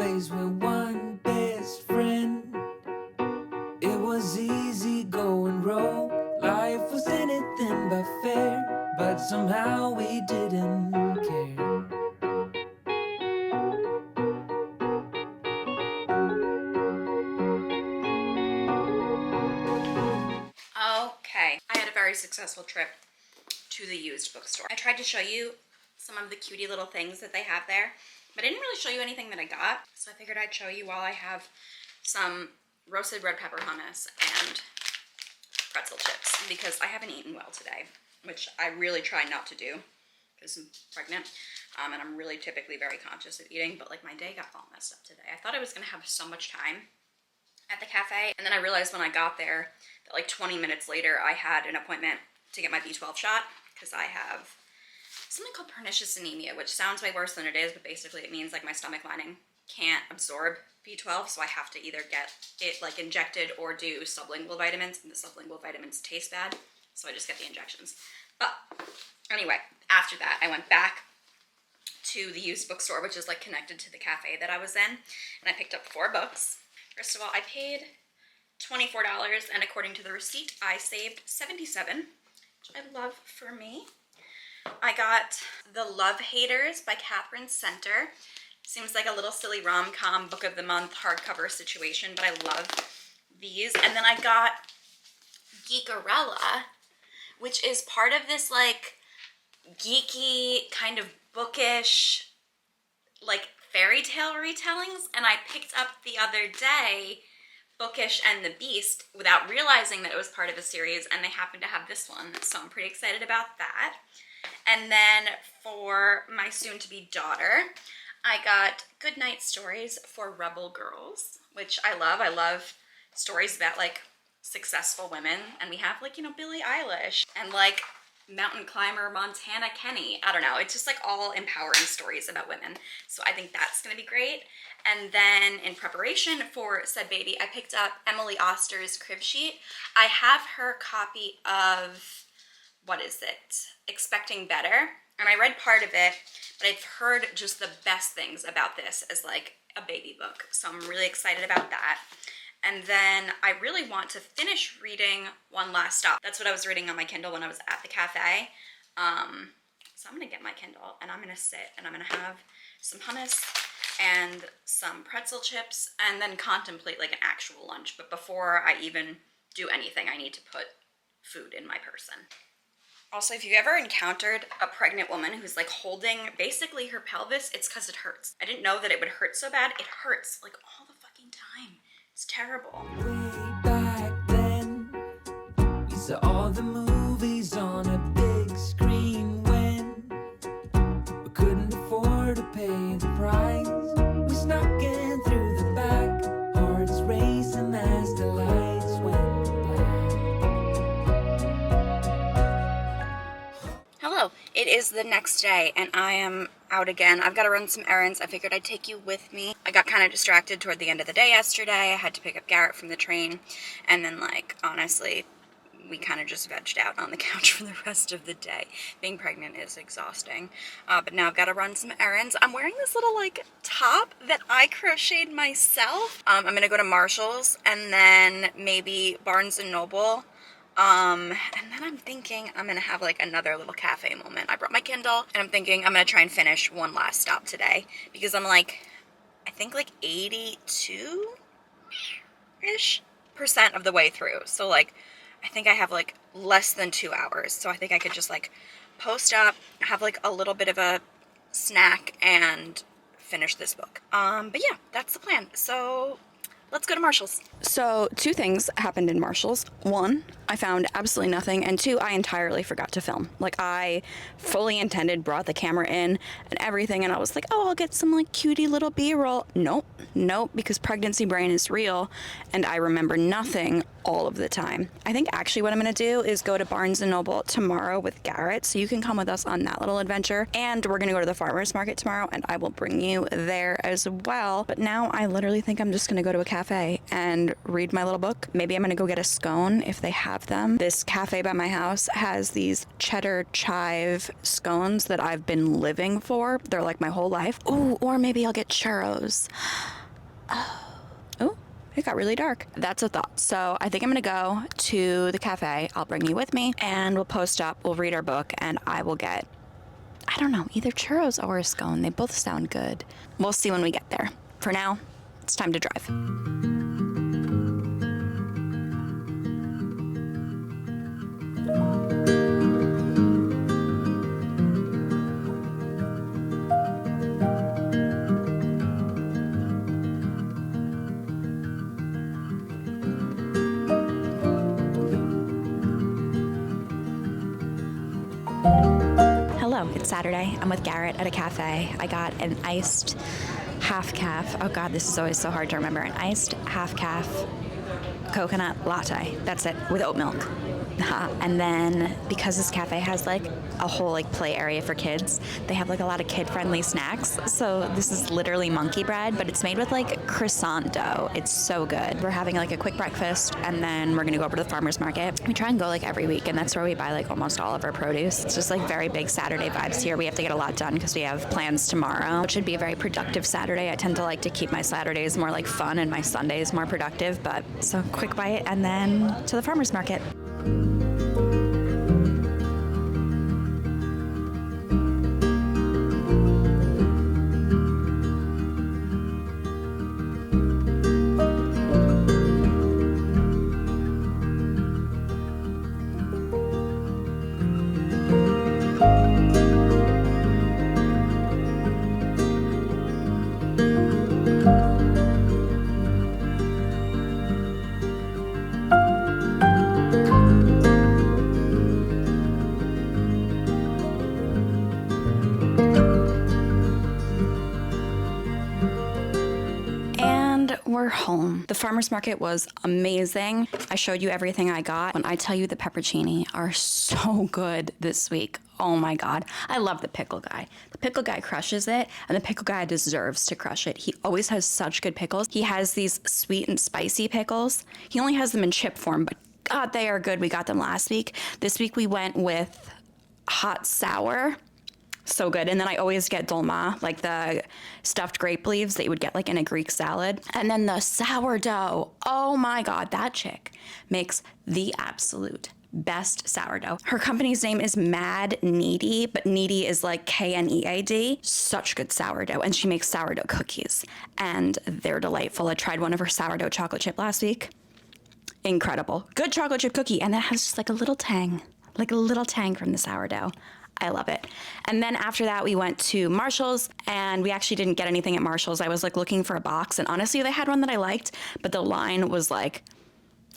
phase with one best friend. It was easy going rogue. Life was anything but fair, but somehow we didn't care. Okay, I had a very successful trip to the used bookstore. I tried to show you some of the cutie little things that they have there, but I didn't really show you anything that I got, so I figured I'd show you while I have some roasted red pepper hummus and pretzel chips, because I haven't eaten well today, which I really try not to do because I'm pregnant, and I'm really typically very conscious of eating, but like my day got all messed up today. I thought I was gonna have so much time at the cafe, and then I realized when I got there that like 20 minutes later I had an appointment to get my B12 shot because I have something called pernicious anemia, which sounds way worse than it is, but basically it means like my stomach lining can't absorb B12, so I have to either get it like injected or do sublingual vitamins, and the sublingual vitamins taste bad, so I just get the injections. But anyway, after that I went back to the used bookstore, which is like connected to the cafe that I was in, and I picked up 4 books. First of all, I paid $24, and according to the receipt, I saved $77, which I love for me. I got The Love Haters by Catherine Center. Seems like a little silly rom-com book of the month hardcover situation, but I love these. And then I got Geekarella, which is part of this like geeky kind of bookish like fairy tale retellings, and I picked up the other day Bookish and the Beast without realizing that it was part of a series, and they happen to have this one, so I'm pretty excited about that. And then for my soon-to-be daughter, I got Goodnight Stories for Rebel Girls, which I love. I love stories about like successful women, and we have like, you know, Billie Eilish and like mountain climber Montana Kenny. I don't know, it's just like all empowering stories about women, so I think that's gonna be great. And then in preparation for said baby, I picked up Emily Oster's crib sheet. I have her copy of, what is it, Expecting Better, and I read part of it, but I've heard just the best things about this as like a baby book, so I'm really excited about that. And then I really want to finish reading One Last Stop. That's what I was reading on my Kindle when I was at the cafe. So I'm gonna get my Kindle and I'm gonna sit and I'm gonna have some hummus and some pretzel chips and then contemplate like an actual lunch. But before I even do anything, I need to put food in my person. Also, if you've ever encountered a pregnant woman who's like holding basically her pelvis, it's because it hurts. I didn't know that it would hurt so bad. It hurts like all the fucking time. It's terrible. Way back then, we saw all the movies on a big screen when we couldn't afford to pay the price. We snuck in through the back, hearts racing as the lights went black. Hello, it is the next day and I am out again. I've got to run some errands. I figured I'd take you with me. I got kind of distracted toward the end of the day yesterday. I had to pick up Garrett from the train, and then like honestly we kind of just vegged out on the couch for the rest of the day. Being pregnant is exhausting, but now I've got to run some errands. I'm wearing this little like top that I crocheted myself. I'm gonna go to Marshall's and then maybe Barnes and Noble. And then I'm thinking I'm gonna have like another little cafe moment. I brought my Kindle and I'm thinking I'm gonna try and finish One Last Stop today because I'm like, I think like 82-ish% of the way through. So like, I think I have like less than 2 hours. So I think I could just like post up, have like a little bit of a snack and finish this book. But yeah, that's the plan. So let's go to Marshall's. So 2 things happened in Marshall's. 1, I found absolutely nothing, and 2, I entirely forgot to film. Like I fully intended, brought the camera in and everything, and I was like, oh, I'll get some like cutie little B-roll. Nope, because pregnancy brain is real, and I remember nothing all of the time. I think actually what I'm gonna do is go to Barnes & Noble tomorrow with Garrett, so you can come with us on that little adventure. And we're gonna go to the farmer's market tomorrow, and I will bring you there as well. But now I literally think I'm just gonna go to a cafe and read my little book. Maybe I'm gonna go get a scone if they have them. This cafe by my house has these cheddar chive scones that I've been living for. They're like my whole life. Ooh, or maybe I'll get churros. Oh, it got really dark. That's a thought. So I think I'm gonna go to the cafe. I'll bring you with me and we'll post up, we'll read our book, and I will get, I don't know, either churros or a scone. They both sound good. We'll see when we get there. For now, it's time to drive. Hello, it's Saturday. I'm with Garrett at a cafe. I got an iced half calf. Oh God, this is always so hard to remember. An iced half calf coconut latte. That's it, with oat milk. And then because this cafe has like a whole like play area for kids, they have like a lot of kid-friendly snacks. So this is literally monkey bread, but it's made with like croissant dough. It's so good. We're having like a quick breakfast, and then we're gonna go over to the farmer's market. We try and go like every week, and that's where we buy like almost all of our produce. It's just like very big Saturday vibes here. We have to get a lot done because we have plans tomorrow, which should be a very productive Saturday. I tend to like to keep my Saturdays more like fun and my Sundays more productive, but so quick bite and then to the farmer's market. We're home. The farmer's market was amazing. I showed you everything I got. When I tell you the pepperoncini are so good this week, oh my God. I love the pickle guy. The pickle guy crushes it, and the pickle guy deserves to crush it. He always has such good pickles. He has these sweet and spicy pickles. He only has them in chip form, but God, they are good. We got them last week. This week we went with hot sour. So good. And then I always get dolma, like the stuffed grape leaves that you would get like in a Greek salad. And then the sourdough. Oh my God, that chick makes the absolute best sourdough. Her company's name is Mad Needy, but Needy is like Knead. Such good sourdough. And she makes sourdough cookies, and they're delightful. I tried one of her sourdough chocolate chip last week. Incredible. Good chocolate chip cookie. And that has just like a little tang from the sourdough. I love it. And then after that, we went to Marshall's, and we actually didn't get anything at Marshall's. I was like looking for a box, and honestly, they had one that I liked, but the line was like,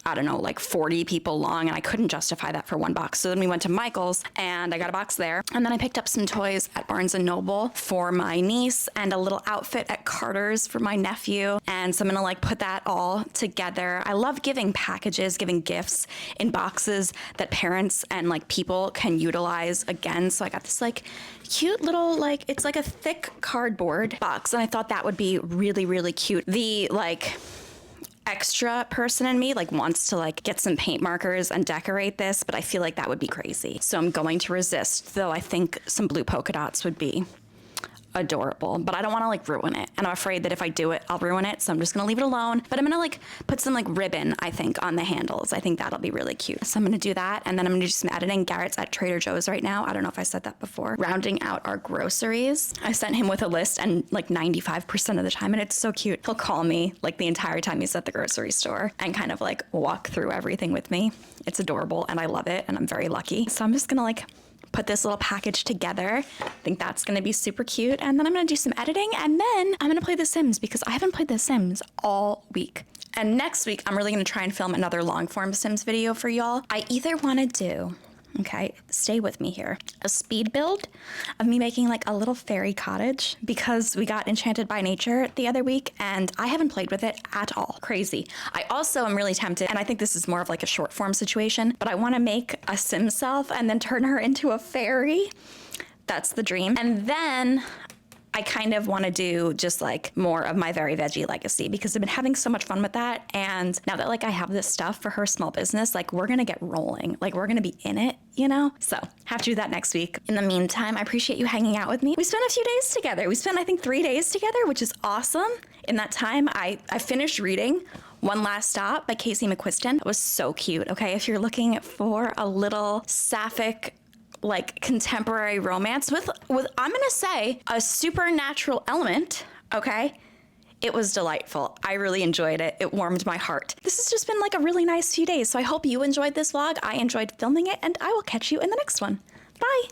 I don't know, like 40 people long, and I couldn't justify that for one box. So then we went to Michael's, and I got a box there. And then I picked up some toys at Barnes & Noble for my niece, and a little outfit at Carter's for my nephew. And so I'm gonna like put that all together. I love giving packages, giving gifts in boxes that parents and like people can utilize again. So I got this like cute little, like, it's like a thick cardboard box, and I thought that would be really, really cute. The like extra person in me like wants to like get some paint markers and decorate this, but I feel like that would be crazy. So I'm going to resist, though I think some blue polka dots would be adorable, but I don't want to like ruin it. And I'm afraid that if I do it, I'll ruin it. So I'm just going to leave it alone, but I'm going to like put some like ribbon, I think, on the handles. I think that'll be really cute. So I'm going to do that. And then I'm going to do some editing. Garrett's at Trader Joe's right now. I don't know if I said that before. Rounding out our groceries. I sent him with a list, and like 95% of the time, and it's so cute. He'll call me like the entire time he's at the grocery store and kind of like walk through everything with me. It's adorable, and I love it, and I'm very lucky. So I'm just going to like put this little package together. I think that's gonna be super cute. And then I'm gonna do some editing, and then I'm gonna play The Sims because I haven't played The Sims all week. And next week, I'm really gonna try and film another long form Sims video for y'all. I either wanna do Okay, stay with me here. A speed build of me making like a little fairy cottage because we got Enchanted by Nature the other week and I haven't played with it at all. Crazy. I also am really tempted, and I think this is more of like a short form situation, but I want to make a sim self and then turn her into a fairy. That's the dream. And then I kind of want to do just like more of my Very Veggie legacy because I've been having so much fun with that. And now that like I have this stuff for her small business, like we're going to get rolling, like we're going to be in it, you know? So have to do that next week. In the meantime, I appreciate you hanging out with me. We spent a few days together. We spent, I think, 3 days together, which is awesome. In that time, I finished reading One Last Stop by Casey McQuiston. It was so cute, okay? If you're looking for a little sapphic like contemporary romance with I'm gonna say a supernatural element, okay? It was delightful. I really enjoyed it. It warmed my heart. This has just been like a really nice few days. So I hope you enjoyed this vlog. I enjoyed filming it and I will catch you in the next one. Bye.